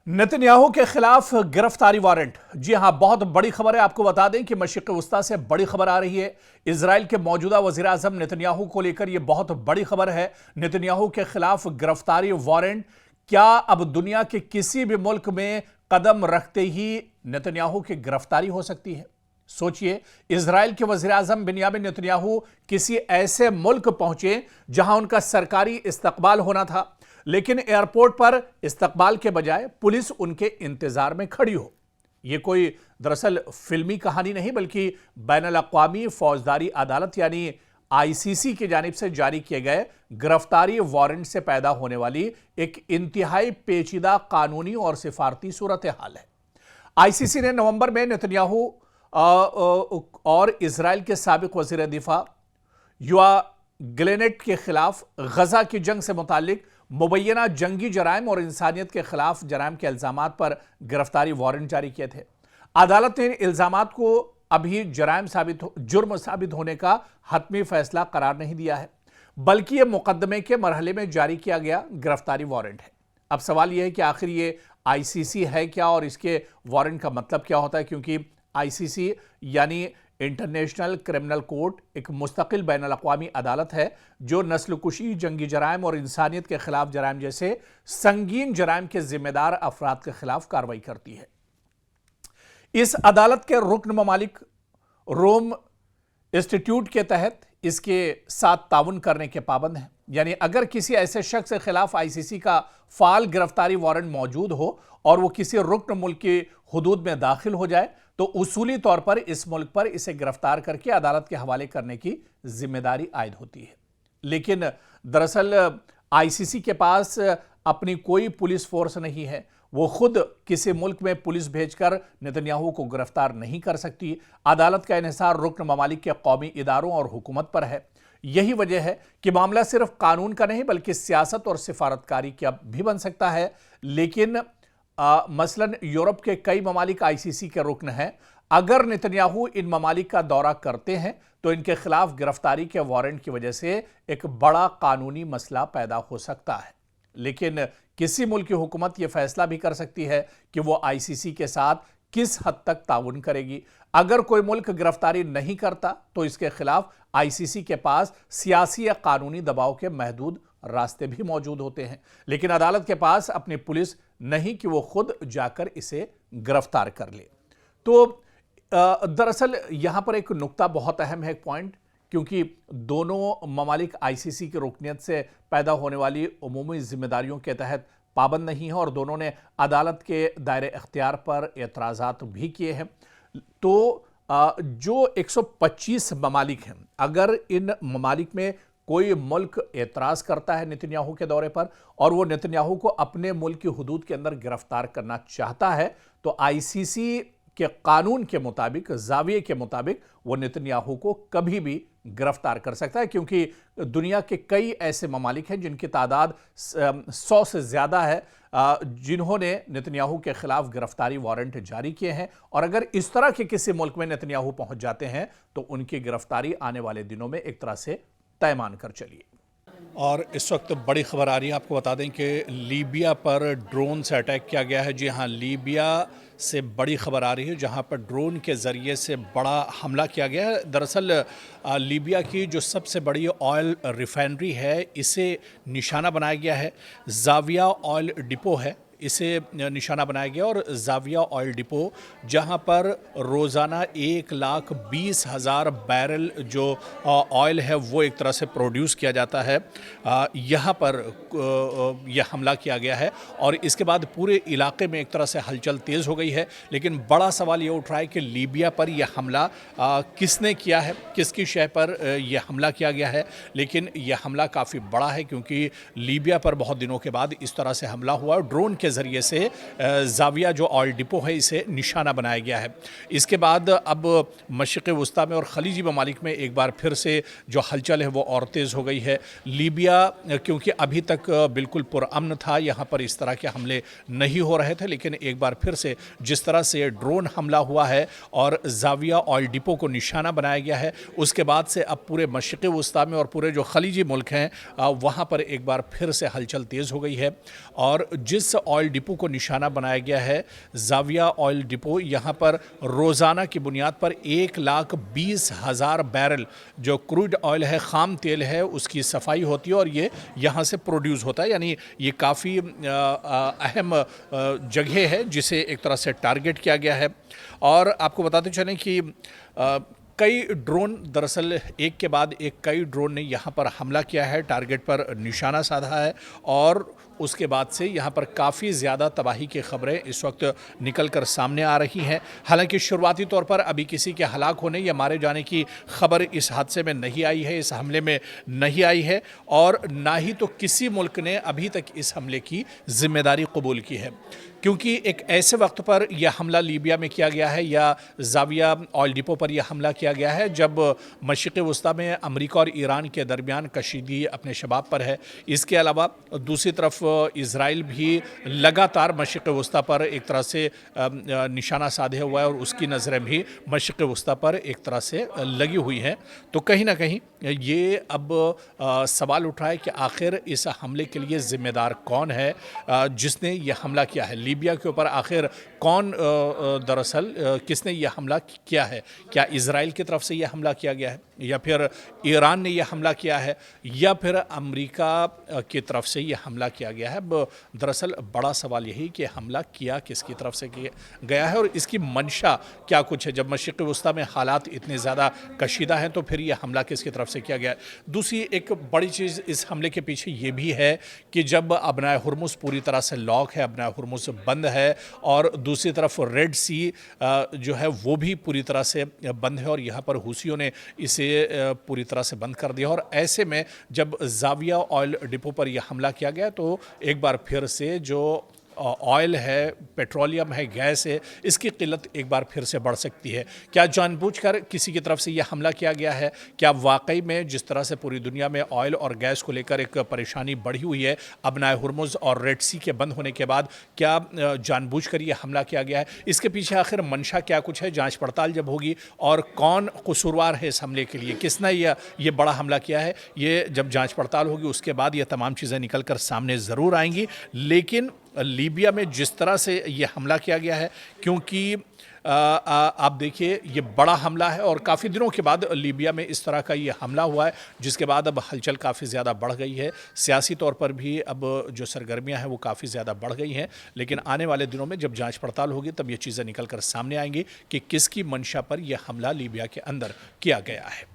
Netanyahu के खिलाफ गिरफ्तारी वारंट। जी हां, बहुत बड़ी खबर है। आपको बता दें कि मशरिक़ वस्ता से बड़ी खबर आ रही है। इजराइल के मौजूदा वज़ीर आज़म नेतन्याहू को लेकर यह बहुत बड़ी खबर है। नेतन्याहू के खिलाफ गिरफ्तारी वारंट। क्या अब दुनिया के किसी भी मुल्क में कदम रखते ही नेतन्याहू की गिरफ्तारी हो सकती है? सोचिए, इजराइल के वज़ीर आज़म बिन्यामिन नेतन्याहू किसी ऐसे मुल्क पहुंचे जहां उनका सरकारी इस्तकबाल होना था, लेकिन एयरपोर्ट पर इस्तकबाल के बजाय पुलिस उनके इंतजार में खड़ी हो। यह कोई दरअसल फिल्मी कहानी नहीं, बल्कि बैनुल अक़वामी फौजदारी अदालत यानी आईसीसी की जानिब से जारी किए गए गिरफ्तारी वारंट से पैदा होने वाली एक इंतहाई पेचीदा कानूनी और सिफारती सूरत हाल है। आईसीसी ने नवंबर में नेतन्याहू और इजराइल के साबिक वज़ीर दिफा युवा ग्लेनेट के खिलाफ गजा की जंग से मुतालिक मुबैना जंगी जराइम और इंसानियत के खिलाफ जराइम के इल्जामात पर गिरफ्तारी वारंट जारी किए थे। अदालत ने इल्जामात को अभी जुर्म साबित होने का हतमी फैसला करार नहीं दिया है, बल्कि यह मुकदमे के मरहले में जारी किया गया गिरफ्तारी वारंट है। अब सवाल यह है कि आखिर ये आईसीसी है क्या और इसके वारंट का मतलब क्या होता है, क्योंकि आईसीसी यानी इंटरनेशनल क्रिमिनल कोर्ट एक मुस्तकिल बैनुल अक़वामी अदालत है जो नस्लकुशी, जंगी जराइम और इंसानियत के खिलाफ जराइम जैसे संगीन जराइम के जिम्मेदार अफराद के खिलाफ कार्रवाई करती है। इस अदालत के रुकन ममालिक रोम इंस्टीट्यूट के तहत इसके साथ ताउन करने के पाबंद हैं। यानी अगर किसी ऐसे शख्स के खिलाफ आईसीसी का फाल गिरफ्तारी वारंट मौजूद हो और वो किसी रुकन मुल्क की हुदूद में दाखिल हो जाए, तो उसूली तौर पर इस मुल्क पर इसे गिरफ्तार करके अदालत के हवाले करने की जिम्मेदारी आयद होती है। लेकिन दरअसल आईसीसी के पास अपनी कोई पुलिस फोर्स नहीं है। वो खुद किसी मुल्क में पुलिस भेजकर नेतन्याहू को गिरफ्तार नहीं कर सकती। अदालत का इन्हिसार रुकन ममालिक के कौमी इदारों और हुकूमत पर है। यही वजह है कि मामला सिर्फ कानून का नहीं बल्कि सियासत और सिफारतकारी का भी बन सकता है। लेकिन मसलन यूरोप के कई ममालिक आईसीसी के रुकन हैं। अगर नेतन्याहू इन ममालिक का दौरा करते हैं तो इनके खिलाफ गिरफ्तारी के वारंट की वजह से एक बड़ा कानूनी मसला पैदा हो सकता है। लेकिन किसी मुल्क की हुकूमत यह फैसला भी कर सकती है कि वो आईसीसी के साथ किस हद तक ताउन करेगी। अगर कोई मुल्क गिरफ्तारी नहीं करता तो इसके खिलाफ आईसीसी के पास सियासी या कानूनी दबाव के महदूद रास्ते भी मौजूद होते हैं। लेकिन अदालत के पास अपनी पुलिस नहीं कि वो खुद जाकर इसे गिरफ्तार कर ले। तो दरअसल यहां पर एक नुक्ता बहुत अहम है, एक पॉइंट, क्योंकि दोनों ममालिक आईसीसी की रुकनियत से पैदा होने वाली उमूमी जिम्मेदारियों के तहत पाबंद नहीं है और दोनों ने अदालत के दायरे इख्तियार पर एतराज़ात भी किए हैं। तो जो 125 ममालिक हैं, अगर इन ममालिक में कोई मुल्क एतराज़ करता है नेतन्याहू के दौरे पर और वो नेतन्याहू को अपने मुल्क की हुदूद के अंदर गिरफ्तार करना चाहता है, तो आईसीसी के कानून के मुताबिक, जाविये के मुताबिक, वो नेतन्याहू को कभी भी गिरफ्तार कर सकता है। क्योंकि दुनिया के कई ऐसे ममालिक हैं जिनकी तादाद 100 से ज़्यादा है जिन्होंने नेतन्याहू के खिलाफ गिरफ्तारी वारंट जारी किए हैं। और अगर इस तरह के किसी मुल्क में नेतन्याहू पहुंच जाते हैं तो उनकी गिरफ्तारी आने वाले दिनों में एक तरह से तय मानकर चलिए। और इस वक्त बड़ी खबर आ रही है, आपको बता दें कि लीबिया पर ड्रोन से अटैक किया गया है। जी हाँ, लीबिया से बड़ी खबर आ रही है जहां पर ड्रोन के ज़रिए से बड़ा हमला किया गया है। दरअसल लीबिया की जो सबसे बड़ी ऑयल रिफाइनरी है, इसे निशाना बनाया गया है। जाविया ऑयल डिपो है, इसे निशाना बनाया गया। और जाविया ऑयल डिपो जहां पर रोज़ाना 1,20,000 बैरल जो ऑयल है वो एक तरह से प्रोड्यूस किया जाता है, यहां पर यह हमला किया गया है। और इसके बाद पूरे इलाके में एक तरह से हलचल तेज़ हो गई है। लेकिन बड़ा सवाल ये उठ रहा है कि लीबिया पर यह हमला किसने किया है, किसकी शय पर यह हमला किया गया है। लेकिन यह हमला काफ़ी बड़ा है क्योंकि लीबिया पर बहुत दिनों के बाद इस तरह से हमला हुआ और ड्रोन के ज़रिए से जाविया जो ऑयल डिपो है इसे निशाना बनाया गया है। इसके बाद अब मशरिक़ वस्ता में और खलीजी ममालिक में एक बार फिर से जो हलचल है वो और तेज़ हो गई है। लीबिया क्योंकि अभी तक बिल्कुल पुरअमन था, यहाँ पर इस तरह के हमले नहीं हो रहे थे, लेकिन एक बार फिर से जिस तरह से ड्रोन हमला हुआ है और जाविया ऑयल डिपो को निशाना बनाया गया है, उसके बाद से अब पूरे मशरिक़ वस्ता में और पूरे जो खलीजी मुल्क हैं वहाँ पर एक बार फिर से हलचल तेज़ हो गई है। और जिस ऑयल डिपो को निशाना बनाया गया है। जाविया ऑयल डिपो, यहाँ पर रोज़ाना की बुनियाद पर 1,20,000 बैरल जो क्रूड ऑयल है, खाम तेल है, उसकी सफाई होती है और ये यहाँ से प्रोड्यूस होता है। यानी ये काफ़ी अहम जगह है जिसे एक तरह से टारगेट किया गया है। और आपको बताते चलें कि कई ड्रोन, दरअसल एक के बाद एक कई ड्रोन ने यहाँ पर हमला किया है, टारगेट पर निशाना साधा है और उसके बाद से यहाँ पर काफ़ी ज़्यादा तबाही की खबरें इस वक्त निकल कर सामने आ रही हैं। हालांकि शुरुआती तौर पर अभी किसी के हलाक होने या मारे जाने की खबर इस हादसे में नहीं आई है, इस हमले में नहीं आई है और ना ही तो किसी मुल्क ने अभी तक इस हमले की जिम्मेदारी कबूल की है, क्योंकि एक ऐसे वक्त पर यह हमला लीबिया में किया गया है या जाविया ऑयल डिपो पर यह हमला किया गया है जब मशरिक़ वस्ता में अमेरिका और ईरान के दरमियान कशीदगी अपने शबाब पर है। इसके अलावा दूसरी तरफ इज़राइल भी लगातार मशरिक़ वस्ता पर एक तरह से निशाना साधे हुआ है और उसकी नज़रें भी मशरिक़ वस्ता पर एक तरह से लगी हुई हैं। तो कहीं ना कहीं ये अब सवाल उठ रहा है कि आखिर इस हमले के लिए ज़िम्मेदार कौन है, जिसने यह हमला किया है लीबिया के ऊपर। आखिर कौन दरअसल किसने यह हमला किया है? क्या इज़राइल की तरफ से यह हमला किया गया है या फिर ईरान ने यह हमला किया है या फिर अमेरिका की तरफ से यह हमला किया गया है? दरअसल बड़ा सवाल यही कि हमला किया किसकी तरफ से किया गया है और इसकी मंशा क्या कुछ है। जब मशरिक़ वस्ता में हालात इतने ज़्यादा कशीदा हैं तो फिर यह हमला किसकी तरफ से किया गया है? दूसरी एक बड़ी चीज़ इस हमले के पीछे ये भी है कि जब अबनाए हुर्मुज़ पूरी तरह से लॉक है, अबनाए हुर्मुज़ बंद है और दूसरी तरफ रेड सी जो है वो भी पूरी तरह से बंद है और यहाँ पर हूसियों ने इसे पूरी तरह से बंद कर दिया और ऐसे में जब जाविया ऑयल डिपो पर यह हमला किया गया तो एक बार फिर से जो ऑयल है, पेट्रोलियम है, गैस है, इसकी किल्लत एक बार फिर से बढ़ सकती है। क्या जानबूझकर किसी की तरफ से यह हमला किया गया है? क्या वाकई में जिस तरह से पूरी दुनिया में ऑयल और गैस को लेकर एक परेशानी बढ़ी हुई है अबनाए हुर्मुज़ और रेड सी के बंद होने के बाद, क्या जानबूझकर यह हमला किया गया है? इसके पीछे आखिर मंशा क्या कुछ है? जाँच पड़ताल जब होगी और कौन कसूरवार है इस हमले के लिए, किसने ये बड़ा हमला किया है, ये जब जाँच पड़ताल होगी उसके बाद ये तमाम चीज़ें निकल कर सामने ज़रूर आएंगी। लेकिन लीबिया में जिस तरह से ये हमला किया गया है, क्योंकि आप देखिए ये बड़ा हमला है और काफ़ी दिनों के बाद लीबिया में इस तरह का ये हमला हुआ है, जिसके बाद अब हलचल काफ़ी ज़्यादा बढ़ गई है। सियासी तौर पर भी अब जो सरगर्मियां हैं वो काफ़ी ज़्यादा बढ़ गई हैं। लेकिन आने वाले दिनों में जब जांच पड़ताल होगी तब ये चीज़ें निकल कर सामने आएंगी कि किसकी मंशा पर यह हमला लीबिया के अंदर किया गया है।